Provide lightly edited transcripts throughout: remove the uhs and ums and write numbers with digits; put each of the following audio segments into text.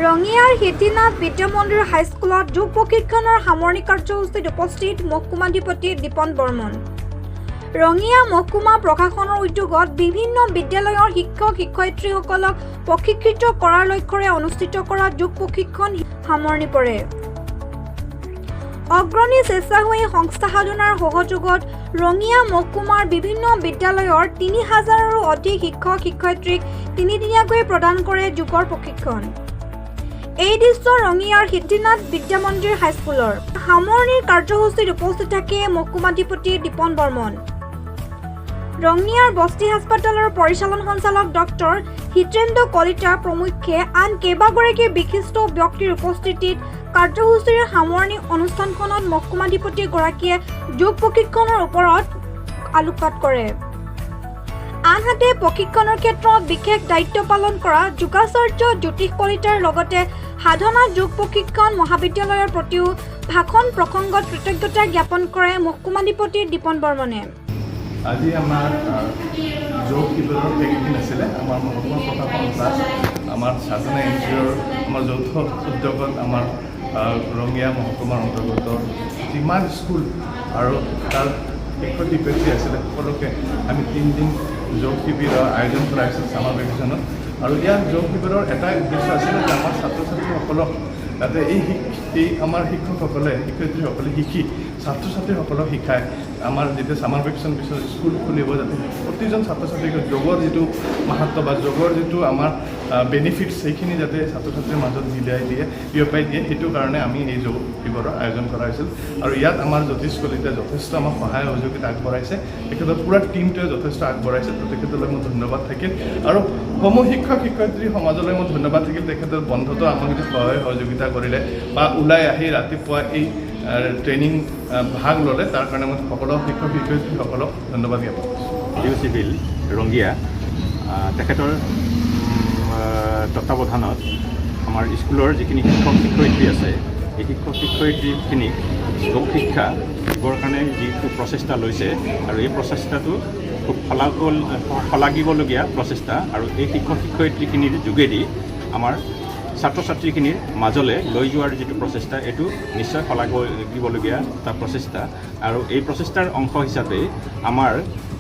ৰঙিয়াৰ হিতিনাথ বিদ্যা মন্দিৰ হাইস্কুলত যোগ প্ৰশিক্ষণৰ সামৰণি কাৰ্যসূচীত উপস্থিত মহকুমাধিপতি দীপন বৰ্মন। ৰঙিয়া মহকুমা প্ৰশাসনৰ উদ্যোগত বিভিন্ন বিদ্যালয়ৰ শিক্ষক শিক্ষয়িত্ৰীসকলক প্ৰশিক্ষিত কৰাৰ লক্ষ্যৰে অনুষ্ঠিত কৰা যোগ প্ৰশিক্ষণ সামৰণি পৰে। অগ্ৰণী স্বেচ্ছাসেৱী সংস্থা সাধনাৰ সহযোগত ৰঙিয়া মহকুমাৰ বিভিন্ন বিদ্যালয়ৰ ৩,০০০ৰো অধিক শিক্ষক শিক্ষয়িত্ৰীক তিনিদিনীয়াকৈ প্ৰদান কৰে যোগৰ প্ৰশিক্ষণ। এই দৃশ্য ৰঙিয়াৰ হিতিনাথ বিদ্যা মন্দিৰ হাইস্কুলৰ সামৰণিৰ কাৰ্যসূচীত উপস্থিত থাকে মহকুমাধিপতি দীপন বৰ্মন। ৰঙিয়াৰ বস্তি হাস্পতালৰ পৰিচালন সঞ্চালক ডক্টৰ হিতেন্দ্ৰ কলিতা প্ৰমুখ্যে আন কেইবাগৰাকী বিশিষ্ট ব্যক্তিৰ উপস্থিতিত কাৰ্যসূচীৰ সামৰণি অনুষ্ঠানখনত মহকুমাধিপতিগৰাকীয়ে যোগ প্ৰশিক্ষণৰ ওপৰত আলোকপাত কৰে। আনহাতে প্ৰশিক্ষণৰ ক্ষেত্ৰত বিশেষ দায়িত্ব পালন কৰা যোগাচাৰ্য জ্যোতিষ কলিতাৰ লগতে সাধনা যোগ প্ৰশিক্ষণ মহাবিদ্যালয়ৰ প্ৰতিও ভাষণ প্ৰসংগত কৃতজ্ঞতা জ্ঞাপন কৰে মহকুমাধিপতি দীপন বৰ্মনে। আজি আমাৰ যোগ শিবিৰৰ একদিন আছিলে। আমাৰ মহকুমা প্ৰশাসন প্লাছ আমাৰ সাধনা এনজিঅ'ৰ আমাৰ যৌথ উদ্যোগত আমাৰ ৰঙিয়া মহকুমাৰ অন্তৰ্গত যিমান স্কুল আৰু তাৰ শিক্ষক শিক্ষয়িত্ৰী আছিলে সকলোকে আমি 3 দিন যোগ শিবিৰৰ আয়োজন কৰাইছিল ছামাৰ ভেকেশ্যনত। আৰু ইয়াৰ যোগ শিবিৰৰ এটাই উদ্দেশ্য আছিলে যে আমাৰ ছাত্ৰ ছাত্ৰীসকলক যাতে এই আমাৰ শিক্ষকসকলে শিক্ষয়িত্ৰীসকলে শিকি ছাত্ৰ ছাত্ৰীসকলক শিকায়। আমাৰ যেতিয়া ছামাৰ ভেকেশ্যন পিছত স্কুল খুলিব যাতে প্ৰতিজন ছাত্ৰ ছাত্ৰীক যোগৰ যিটো মাহাত্ম বা যোগৰ যিটো আমাৰ বেনিফিটছ সেইখিনি যাতে ছাত্ৰ ছাত্ৰীৰ মাজত বিয়পাই দিয়ে সেইটো কাৰণে আমি এই যোগ শিবিৰৰ আয়োজন কৰা হৈছিল। আৰু ইয়াত আমাৰ জ্যোতিষ কলিতাই যথেষ্ট আমাক সহায় সহযোগিতা আগবঢ়াইছে। তেখেতৰ পূৰা টীমটোৱে যথেষ্ট আগবঢ়াইছে। তো তেখেতলৈ মোৰ ধন্যবাদ থাকিল। আৰু সমূহ শিক্ষক শিক্ষয়িত্ৰী সমাজলৈ মোৰ ধন্যবাদ থাকিল। তেখেতৰ বন্ধতো আমাক যদি সহায় সহযোগিতা কৰিলে বা ওলাই আহি ৰাতিপুৱা এই ট্ৰেইনিং ভাগ ল'লে তাৰ কাৰণে মই সকলো শিক্ষক শিক্ষয়িত্ৰীসকলক ধন্যবাদ জ্ঞাপন কৰিছোঁ। চিভিল ৰঙিয়া তেখেতৰ তত্ত্বাৱধানত আমাৰ স্কুলৰ যিখিনি শিক্ষক শিক্ষয়িত্ৰী আছে এই শিক্ষক শিক্ষয়িত্ৰীখিনিক যোগ শিক্ষা দিবৰ কাৰণে যিটো প্ৰচেষ্টা লৈছে আৰু এই প্ৰচেষ্টাটো খুব শলাগিবলগীয়া প্ৰচেষ্টা। আৰু এই শিক্ষক শিক্ষয়িত্ৰীখিনিৰ যোগেদি আমাৰ ছাত্ৰ ছাত্ৰীখিনিৰ মাজলৈ লৈ যোৱাৰ যিটো প্ৰচেষ্টা এইটো নিশ্চয় শলাগিবলগীয়া এটা প্ৰচেষ্টা। আৰু এই প্ৰচেষ্টাৰ অংশ হিচাপে আমাৰ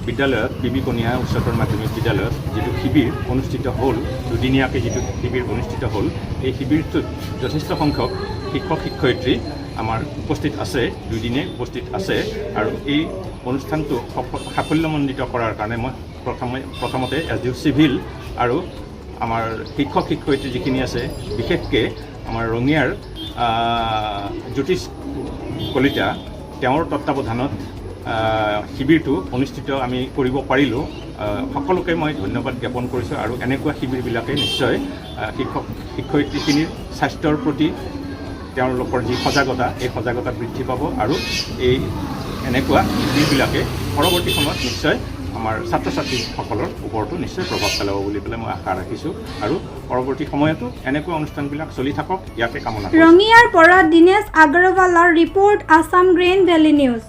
বিদ্যালয়ত বি কণিয়া উচ্চতৰ মাধ্যমিক বিদ্যালয়ত যিটো শিবিৰ অনুষ্ঠিত হ'ল, দুদিনীয়াকৈ যিটো শিবিৰ অনুষ্ঠিত হ'ল, এই শিবিৰটোত যথেষ্ট সংখ্যক শিক্ষক শিক্ষয়িত্ৰী আমাৰ উপস্থিত আছে, দুদিনে উপস্থিত আছে। আৰু এই অনুষ্ঠানটো সাফল্যমণ্ডিত কৰাৰ কাৰণে মই প্ৰথমতে SDO চিভিল আৰু আমাৰ শিক্ষক শিক্ষয়িত্ৰী যিখিনি আছে বিশেষকৈ আমাৰ ৰঙিয়াৰ জ্যোতিষ কলিতা তেওঁৰ তত্ত্বাৱধানত শিবিৰটো অনুষ্ঠিত আমি কৰিব পাৰিলোঁ। সকলোকে মই ধন্যবাদ জ্ঞাপন কৰিছোঁ। আৰু এনেকুৱা শিবিৰবিলাকে নিশ্চয় শিক্ষক শিক্ষয়িত্ৰীখিনিৰ স্বাস্থ্যৰ প্ৰতি তেওঁলোকৰ যি সজাগতা এই সজাগতা বৃদ্ধি পাব। আৰু এই এনেকুৱা শিবিৰবিলাকে পৰৱৰ্তী সময়ত নিশ্চয় আমাৰ ছাত্ৰ ছাত্ৰীসকলৰ ওপৰতো নিশ্চয় প্ৰভাৱ পেলাব বুলি পেলাই মই আশা ৰাখিছোঁ। আৰু পৰৱৰ্তী সময়তো এনেকুৱা অনুষ্ঠানবিলাক চলি থাকক ইয়াকে কামনা কৰিছোঁ। ৰঙিয়াৰ পৰা দিনেশ আগৰৱালাৰ report, Assam green valley news.